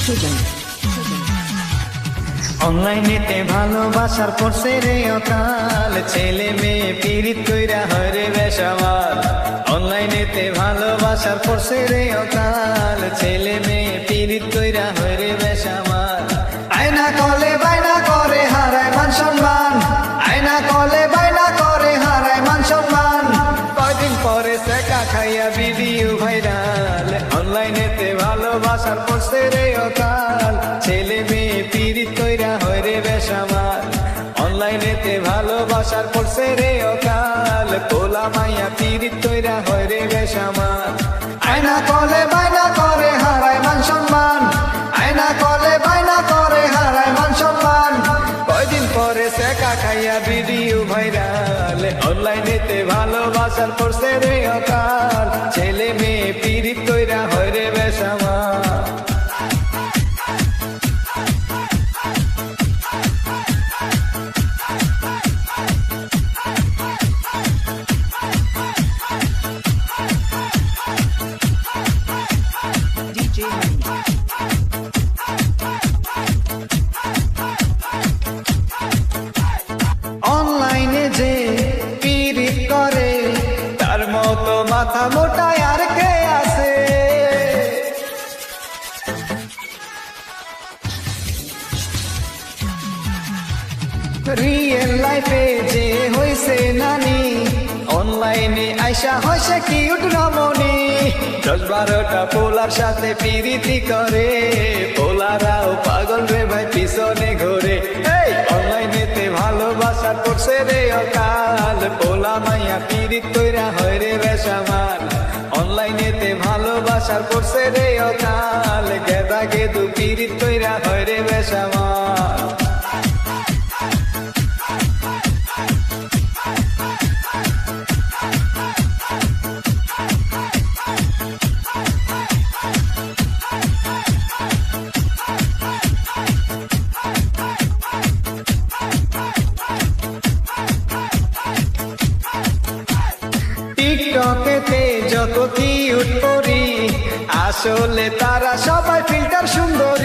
সুজন অনলাইনেতে ভালোবাসার পড়ছে রে অকাল, ছেলে মেয়ে পীড়িত কইরা হয় রে বেশামাল। অনলাইনেতে ভালোবাসার পড়ছে রে অকাল, ছেলে মেয়ে পীড়িত কইরা হয় রে বেশামাল। আয়না কলে বাইনা করে হারায় মান সম্মান, আয়না কলে বাইনা করে হারায় মান সম্মান। কয়দিন পরে সেকা খাইয়া ভিডিও ভাইরাল, অনলাইনেতে ভালোবাসার পড়ছে রে অকাল, ছেলে মেয়ে পীড়িত কইরা হয় রে বেশামাল। অনলাইনেতে ভালোবাসার পড়ছে রে অকাল, পোলা মাইয়া পীড়িত কইরা হয় রে বেশামাল। আয়না কলে বাইনা করে হারায় মান সম্মান, আয়না কলে বাইনা করে হারায় মান সম্মান। কয়দিন পরে সেকা খাইয়া ভিডিও ভাইরাল, অনলাইনেতে ভালোবাসার পড়ছে রে অকাল, ছেলে মেয়ে পীড়িত কইরা হয় রে বেশামাল। অনলাইনে যে পীড়িত করে তার মতো মাথা মোটা আর কে আছে? রিয়েল লাইফে যে হইছে নানি, অনলাইনে আইসা হইছে কিউট রমণী। 10-12টা পোলার সাথে পীড়িতি করে, পোলারাও পাগল রে ভাই পিছনে ঘোরে। অনলাইনেতে ভালোবাসার পড়ছে রে অকাল, পোলা মাইয়া পীড়িত কইরা হয় রে বেশামাল। অনলাইনেতে ভালোবাসার পড়ছে রে অকাল, গেদা গেদু পীড়িত কইরা হয় রে বেশামাল। টিকটকেতে যত কিউট করি, আসলে তারা সবাই ফিল্টার সুন্দরী।